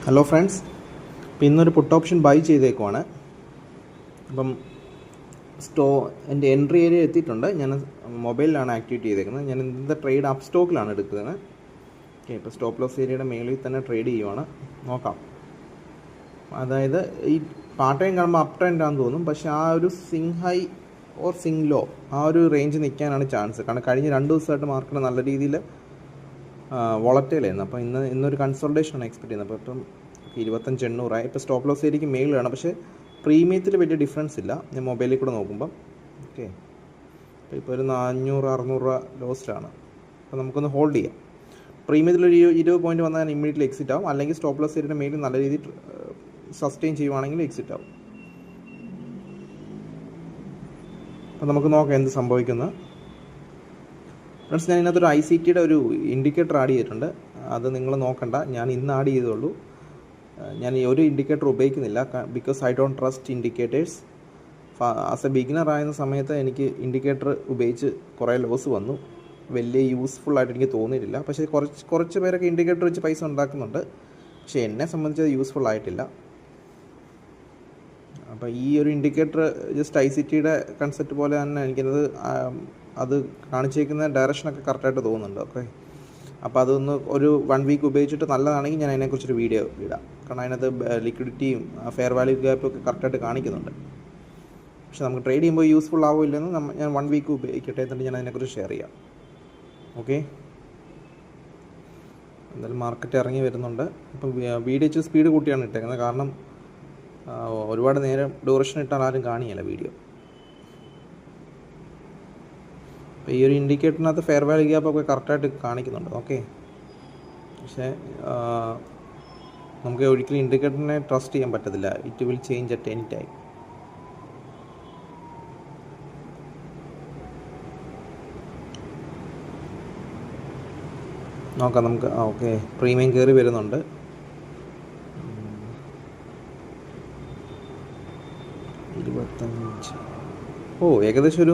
Hello friends, ഇപ്പം ഇന്നൊരു puttu option by ചെയ്തേക്കുവാണ്. അപ്പം എൻ്റെ എൻട്രി ഏരിയ എത്തിയിട്ടുണ്ട്. ഞാൻ മൊബൈലിലാണ് ആക്ടിവേറ്റ് ചെയ്തേക്കുന്നത്. ഞാൻ ഇന്നത്തെ ട്രേഡ് അപ്പ് സ്റ്റോക്കിലാണ് എടുക്കുന്നത്. ഓക്കെ, ഇപ്പോൾ സ്റ്റോപ്പ് ലോസ് ഏരിയയുടെ മേളിൽ തന്നെ ട്രേഡ് ചെയ്യുവാണ്. നോക്കാം. അതായത് ഈ പാർട്ട് ടൈം കാണുമ്പോൾ അപ്പ് ട്രെൻഡ് ആണെന്ന് തോന്നും, പക്ഷേ ആ ഒരു swing high or swing low ആ ഒരു റേഞ്ച് നിൽക്കാനാണ് ചാൻസ്. കാരണം കഴിഞ്ഞ 2 ദിവസമായിട്ട് മാർക്കറ്റ് നല്ല രീതിയിൽ വോളറ്റൈലായിരുന്നു. അപ്പോൾ ഇന്നൊരു കൺസോൾട്ടേഷനാണ് എക്സ്പെക്ട് ചെയ്യുന്നത്. അപ്പോൾ ഇപ്പം 25,800 ഇപ്പോൾ സ്റ്റോപ്പ് ലോസ് ഏരിയയ്ക്ക് മേളിലാണ്, പക്ഷേ പ്രീമിയത്തിൽ വലിയ ഡിഫറൻസ് ഇല്ല ഞാൻ മൊബൈലിൽ കൂടെ നോക്കുമ്പം. ഓക്കെ, ഇപ്പോൾ ഒരു 400-600 രൂപ ലോസ്റ്റാണ്. അപ്പോൾ നമുക്കൊന്ന് ഹോൾഡ് ചെയ്യാം. പ്രീമിയത്തിലൊരു 20 പോയിൻറ്റ് വന്നാൽ ഞാൻ ഇമ്മീഡിയറ്റ്ലി എക്സിറ്റ് ആവും, അല്ലെങ്കിൽ സ്റ്റോപ്പ് ലോസ് ഏരിയയുടെ മേലിൽ നല്ല രീതിയിൽ സസ്റ്റെയിൻ ചെയ്യുവാണെങ്കിൽ എക്സിറ്റ് ആവും. അപ്പോൾ നമുക്ക് നോക്കാം എന്ത് സംഭവിക്കുന്നത്. ഫ്രണ്ട്സ്, ഞാൻ ഇതിനകത്തൊരു ICTയുടെ ഒരു ഇൻഡിക്കേറ്റർ ആഡ് ചെയ്തിട്ടുണ്ട്. അത് നിങ്ങൾ നോക്കണ്ട, ഞാൻ ഇന്ന് ആഡ് ചെയ്തതുള്ളൂ. ഞാൻ ഈ ഒരു ഇൻഡിക്കേറ്റർ ഉപയോഗിക്കുന്നില്ല, because I don't trust indicators. As A beginner ആയിരുന്ന സമയത്ത് എനിക്ക് ഇൻഡിക്കേറ്റർ ഉപയോഗിച്ച് കുറേ ലോസ് വന്നു. വലിയ യൂസ്ഫുള്ളായിട്ട് എനിക്ക് തോന്നിയിട്ടില്ല. പക്ഷേ കുറച്ച് പേരൊക്കെ ഇൻഡിക്കേറ്റർ വെച്ച് പൈസ ഉണ്ടാക്കുന്നുണ്ട്. പക്ഷേ എന്നെ സംബന്ധിച്ച് അത് യൂസ്ഫുൾ ആയിട്ടില്ല. അപ്പോൾ ഈ ഒരു ഇൻഡിക്കേറ്റർ ജസ്റ്റ് ICTയുടെ കൺസെപ്റ്റ് പോലെ തന്നെ എനിക്കത് അത് കാണിച്ചേക്കുന്ന ഡയറക്ഷനൊക്കെ കറക്റ്റായിട്ട് തോന്നുന്നുണ്ട്. ഓക്കെ, അപ്പോൾ അതൊന്ന് ഒരു 1 വീക്ക് ഉപയോഗിച്ചിട്ട് നല്ലതാണെങ്കിൽ ഞാൻ അതിനെക്കുറിച്ചൊരു വീഡിയോ ഇടാം. കാരണം അതിനകത്ത് ലിക്വിഡിറ്റിയും ഫെയർ വാല്യൂ ഗ്യാപ്പും ഒക്കെ കറക്റ്റായിട്ട് കാണിക്കുന്നുണ്ട്. പക്ഷെ നമുക്ക് ട്രേഡ് ചെയ്യുമ്പോൾ യൂസ്ഫുൾ ആവില്ലെന്ന് ഞാൻ 1 വീക്ക് ഉപയോഗിക്കട്ടെ, എന്നിട്ട് ഞാൻ അതിനെക്കുറിച്ച് ഷെയർ ചെയ്യാം. ഓക്കെ, എന്തായാലും മാർക്കറ്റ് ഇറങ്ങി വരുന്നുണ്ട്. ഇപ്പം വീഡിയോ സ്പീഡ് കൂട്ടിയാണ് ഇട്ടേക്കുന്നത്, കാരണം ഒരുപാട് നേരം ഡ്യൂറേഷൻ ഇട്ടാൽ ആരും കാണിയല്ല വീഡിയോ. അപ്പോൾ ഈ ഒരു ഇൻഡിക്കേറ്ററിനകത്ത് ഫെയർ വാല്യൂ ഗ്യാപ്പൊക്കെ കറക്റ്റായിട്ട് കാണിക്കുന്നുണ്ട്. ഓക്കെ, പക്ഷേ നമുക്ക് ഒരിക്കലും ഇൻഡിക്കേറ്ററിനെ ട്രസ്റ്റ് ചെയ്യാൻ പറ്റത്തില്ല. It will change at any time. നോക്കാം നമുക്ക്. ഓക്കെ, പ്രീമിയം കയറി വരുന്നുണ്ട്. ഏകദേശം ഒരു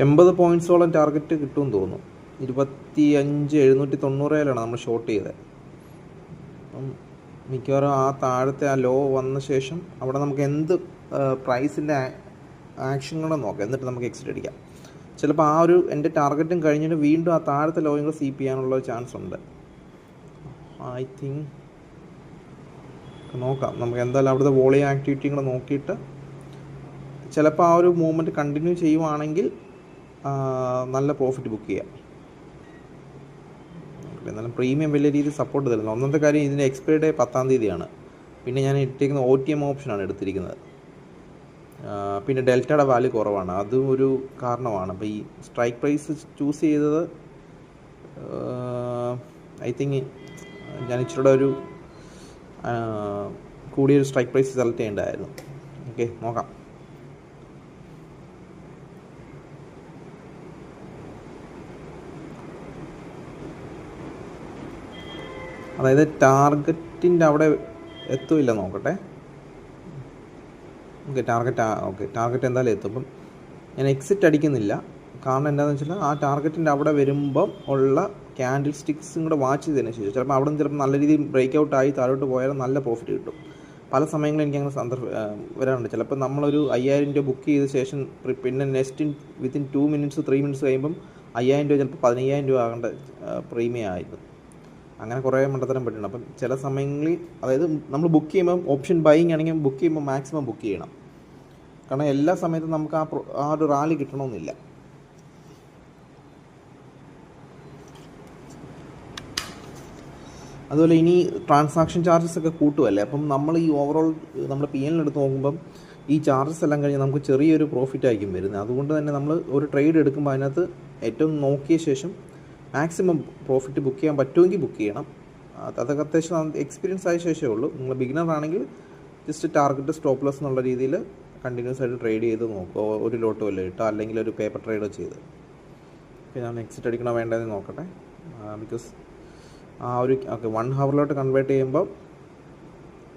80 പോയിൻറ്റ്സോളം ടാർഗറ്റ് കിട്ടുമെന്ന് തോന്നുന്നു. 25,790 നമ്മൾ ഷോർട്ട് ചെയ്തത്. അപ്പം മിക്കവാറും ആ താഴത്തെ ആ ലോ വന്ന ശേഷം അവിടെ നമുക്ക് എന്ത് പ്രൈസിൻ്റെ ആക്ഷൻ കൂടെ നോക്കാം, എന്നിട്ട് നമുക്ക് എക്സിറ്റ് അടിക്കാം. ചിലപ്പോൾ ആ ഒരു എൻ്റെ ടാർഗറ്റും കഴിഞ്ഞിട്ട് വീണ്ടും ആ താഴത്തെ ലോയും കൂടെ സീപ്പ് ചെയ്യാനുള്ള ചാൻസ് ഉണ്ട്. ഐ തിങ്ക് നോക്കാം നമുക്ക്. എന്തായാലും അവിടുത്തെ വോളിയം ആക്ടിവിറ്റിയും കൂടെ നോക്കിയിട്ട് ചിലപ്പോൾ ആ ഒരു മൂവ്മെൻറ്റ് കണ്ടിന്യൂ ചെയ്യുവാണെങ്കിൽ നല്ല പ്രോഫിറ്റ് ബുക്ക് ചെയ്യാം. എന്നാലും പ്രീമിയം വലിയ രീതിയിൽ സപ്പോർട്ട് തരുന്നു. ഒന്നാമത്തെ കാര്യം, ഇതിൻ്റെ എക്സ്പയറി ഡേ 10-ാം തീയതിയാണ്. പിന്നെ ഞാൻ ഇട്ടിരിക്കുന്ന OTM ഓപ്ഷനാണ് എടുത്തിരിക്കുന്നത്. പിന്നെ ഡെൽറ്റയുടെ വാല്യൂ കുറവാണ്, അതും ഒരു കാരണമാണ്. അപ്പോൾ ഈ സ്ട്രൈക്ക് പ്രൈസ് ചൂസ് ചെയ്തത് ഐ തിങ്ക് ഞാൻ ഇച്ചിരിയുടെ ഒരു കൂടിയൊരു സ്ട്രൈക്ക് പ്രൈസ് സെലക്ട് ചെയ്യേണ്ടതായിരുന്നു. ഓക്കെ, നോക്കാം. അതായത് ടാർഗറ്റിൻ്റെ അവിടെ എത്തുമില്ല, നോക്കട്ടെ. ഓക്കെ, ടാർഗറ്റ് എന്തായാലും എത്തും. അപ്പം ഞാൻ എക്സിറ്റ് അടിക്കുന്നില്ല. കാരണം എന്താണെന്ന് വെച്ചാൽ ആ ടാർഗറ്റിൻ്റെ അവിടെ വരുമ്പം ഉള്ള ക്യാൻഡിൽ സ്റ്റിക്സും കൂടെ വാച്ച് ചെയ്തതിന് ശേഷം ചിലപ്പോൾ അവിടെ നിന്ന് ചിലപ്പോൾ നല്ല രീതിയിൽ ബ്രേക്ക് ഔട്ടായി താഴോട്ട് പോയാൽ നല്ല പ്രോഫിറ്റ് കിട്ടും. പല സമയങ്ങളിൽ എനിക്കങ്ങനെ വരാറുണ്ട്. ചിലപ്പോൾ നമ്മളൊരു 5,000 രൂപ ബുക്ക് ചെയ്ത ശേഷം പിന്നെ നെക്സ്റ്റ് വിത്തിൻ 2 മിനിറ്റ്സ് 3 മിനിറ്റ്സ് കഴിയുമ്പം 5,000 രൂപ ചിലപ്പോൾ 15,000 രൂപ ആകേണ്ട പ്രീമിയം ആയിരുന്നു. അങ്ങനെ കുറേ മണ്ടത്തരം പറ്റുന്നുണ്ട്. അപ്പം ചില സമയങ്ങളിൽ, അതായത് നമ്മൾ ബുക്ക് ചെയ്യുമ്പം ഓപ്ഷൻ ബൈയിങ് ആണെങ്കിൽ ബുക്ക് ചെയ്യുമ്പോൾ മാക്സിമം ബുക്ക് ചെയ്യണം. കാരണം എല്ലാ സമയത്തും നമുക്ക് ആ ഒരു റാലി കിട്ടണമെന്നില്ല. അതുപോലെ ഇനി ട്രാൻസാക്ഷൻ ചാർജസ് ഒക്കെ കൂട്ടുമല്ലേ. അപ്പം നമ്മൾ ഈ ഓവറോൾ നമ്മൾ PL എടുത്ത് നോക്കുമ്പം ഈ ചാർജസ് എല്ലാം കഴിഞ്ഞ് നമുക്ക് ചെറിയൊരു പ്രോഫിറ്റ് ആയിരിക്കും വരുന്നത്. അതുകൊണ്ട് തന്നെ നമ്മൾ ഒരു ട്രേഡ് എടുക്കുമ്പോൾ അതിനകത്ത് ഏറ്റവും നോക്കിയ ശേഷം മാക്സിമം പ്രോഫിറ്റ് ബുക്ക് ചെയ്യാൻ പറ്റുമെങ്കിൽ ബുക്ക് ചെയ്യണം. അതൊക്കെ അത്യാവശ്യം എക്സ്പീരിയൻസ് ആയ ശേഷമേ ഉള്ളൂ. നിങ്ങൾ ബിഗിനർ ആണെങ്കിൽ ജസ്റ്റ് ടാർഗറ്റ് സ്റ്റോപ്പ് ലോസ് എന്നുള്ള രീതിയിൽ കണ്ടിന്യൂസ് ആയിട്ട് ട്രേഡ് ചെയ്ത് നോക്കുക. ഒരു ലോട്ട് വല്ല ഇട്ടോ അല്ലെങ്കിൽ ഒരു പേപ്പർ ട്രേഡോ ചെയ്ത്. ഓക്കെ, ഞാൻ എക്സിറ്റ് അടിക്കണോ വേണ്ടതെന്ന് നോക്കട്ടെ. ബിക്കോസ് ആ ഒരു 1 ഹവറിലോട്ട് കൺവേർട്ട് ചെയ്യുമ്പോൾ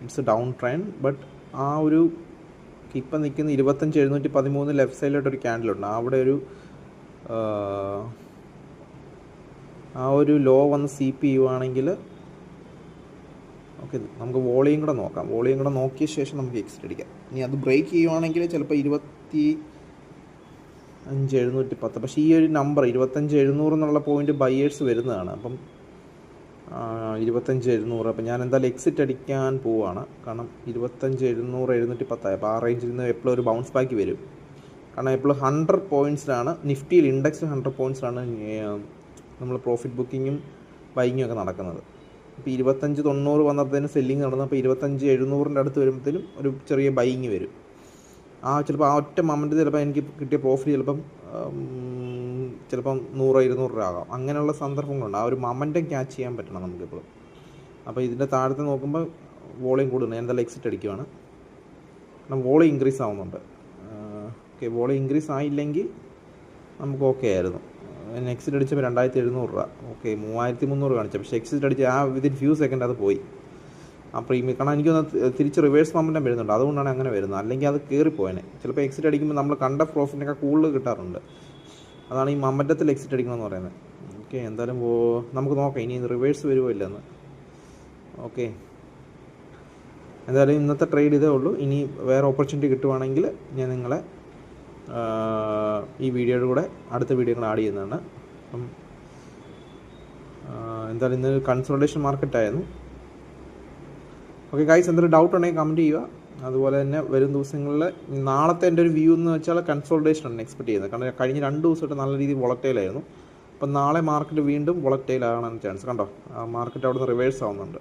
it's A down trend. But ആ ഒരു ഇപ്പം നിൽക്കുന്ന 25,713 ലെഫ്റ്റ് സൈഡിലോട്ടൊരു ക്യാൻഡിലുണ്ട്. അവിടെ ഒരു ആ ഒരു ലോ വന്ന് CP ചെയ്യുവാണെങ്കിൽ ഓക്കെ, നമുക്ക് വോളിയം കൂടെ നോക്കാം. വോളിയം കൂടെ നോക്കിയ ശേഷം നമുക്ക് എക്സിറ്റ് അടിക്കാം. ഇനി അത് ബ്രേക്ക് ചെയ്യുവാണെങ്കിൽ ചിലപ്പോൾ 25,710. പക്ഷേ ഈ ഒരു നമ്പർ 25,700 എന്നുള്ള പോയിന്റ് ബയേഴ്സ് വരുന്നതാണ്. അപ്പം 25,700. അപ്പം ഞാൻ എന്തായാലും എക്സിറ്റ് അടിക്കാൻ പോവുകയാണ്. കാരണം 25,700 710 അപ്പോൾ ആ റേഞ്ചിൽ നിന്ന് എപ്പോഴും ഒരു ബൗൺസ് ബാക്ക് വരും. കാരണം എപ്പോഴും 100 പോയിൻറ്റ്സിലാണ് നിഫ്റ്റിയിൽ, ഇൻഡെക്സിൽ 100 പോയിൻറ്റ്സിലാണ് നമ്മൾ പ്രോഫിറ്റ് ബുക്കിങ്ങും ബൈങ്ങും ഒക്കെ നടക്കുന്നത്. ഇപ്പോൾ 25,90 വന്നപ്പോഴത്തേനും സെല്ലിങ് നടന്നു. അപ്പോൾ 25,700 അടുത്ത് വരുമ്പോഴത്തേനും ഒരു ചെറിയ ബൈങ് വരും. ചിലപ്പോൾ ആ ഒറ്റ മൊമെൻറ്റ് ചിലപ്പോൾ എനിക്ക് കിട്ടിയ പ്രോഫിറ്റ് ചിലപ്പം 100-200 രൂപ ആകാം. അങ്ങനെയുള്ള സന്ദർഭങ്ങളുണ്ട്. ആ ഒരു മൊമെൻറ്റം ക്യാച്ച് ചെയ്യാൻ പറ്റണം നമുക്കിപ്പോൾ. അപ്പോൾ ഇതിൻ്റെ താഴത്തെ നോക്കുമ്പോൾ വോളിയം കൂടുന്നു. ഞാൻ എന്തായാലും എക്സിറ്റ് അടിക്കുവാണ്. കാരണം വോളിയം ഇൻക്രീസ് ആവുന്നുണ്ട്. ഓക്കെ, വോളിയം ഇൻക്രീസ് ആയില്ലെങ്കിൽ നമുക്ക് ഓക്കെ ആയിരുന്നു. എക്സിറ്റ് അടിച്ചപ്പോൾ 2,700 രൂപ. ഓക്കെ, 3,300 കാണിച്ചു. പക്ഷേ എക്സിറ്റ് അടിച്ച് വിതിൻ ഫ്യൂ സെക്കൻഡ് അത് പോയി ആ പ്രീമിയം. കാരണം എനിക്കൊന്ന് തിരിച്ച് റിവേഴ്സ് മൊമെൻറ്റം വരുന്നുണ്ട്. അതുകൊണ്ടാണ് അങ്ങനെ വരുന്നത്. അല്ലെങ്കിൽ അത് കയറിപ്പോയനെ. ചിലപ്പോൾ എക്സിറ്റ് അടിക്കുമ്പോൾ നമ്മൾ കണ്ട പ്രോഫിറ്റിനൊക്കെ കൂടുതൽ കിട്ടാറുണ്ട്. അതാണ് ഈ മൊമെൻറ്റത്തിൽ എക്സിറ്റ് അടിക്കണമെന്ന് പറയുന്നത്. ഓക്കെ, എന്തായാലും നമുക്ക് നോക്കാം ഇനി റിവേഴ്സ് വരുമോ ഇല്ലെന്ന്. ഓക്കെ, എന്തായാലും ഇന്നത്തെ ട്രേഡ് ഇതേ ഉള്ളൂ. ഇനി വേറെ ഓപ്പർച്യൂണിറ്റി കിട്ടുവാണെങ്കിൽ ഞാൻ നിങ്ങളെ ഈ വീഡിയോയുടെ കൂടെ അടുത്ത വീഡിയോകൾ ആഡ് ചെയ്യുന്നതാണ്. അപ്പം എന്തായാലും ഇന്ന് കൺസോൾട്ടേഷൻ മാർക്കറ്റായിരുന്നു. ഓക്കെ ഗൈസ്, എന്തെങ്കിലും ഡൗട്ട് ഉണ്ടെങ്കിൽ കമൻറ്റ് ചെയ്യുക. അതുപോലെ തന്നെ വരും ദിവസങ്ങളിൽ നാളത്തെ എൻ്റെ ഒരു വ്യൂ എന്ന് വെച്ചാൽ കൺസോൾട്ടേഷനാണ് എക്സ്പെക്ട് ചെയ്യുന്നത്. കാരണം കഴിഞ്ഞ 2 ദിവസമായിട്ട് നല്ല രീതിയിൽ വോളറ്റൈലായിരുന്നു. അപ്പം നാളെ മാർക്കറ്റ് വീണ്ടും വോളറ്റൈൽ ആകാൻ ചാൻസ്. കണ്ടോ, മാർക്കറ്റ് അവിടെ നിന്ന് റിവേഴ്സ് ആവുന്നുണ്ട്.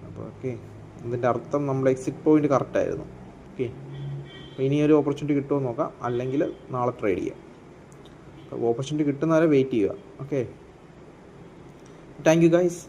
അപ്പോൾ ഓക്കെ, ഇതിൻ്റെ അർത്ഥം നമ്മുടെ എക്സിറ്റ് പോയിൻറ്റ് കറക്റ്റായിരുന്നു. ഓക്കെ, അപ്പോൾ ഇനിയൊരു ഓപ്പർച്യൂണിറ്റി കിട്ടുമോ നോക്കാം. അല്ലെങ്കിൽ നാളെ ട്രേഡ് ചെയ്യാം. അപ്പോൾ ഓപ്പർച്യൂണിറ്റി കിട്ടുന്നവരെ വെയിറ്റ് ചെയ്യുക. Okay, thank you guys.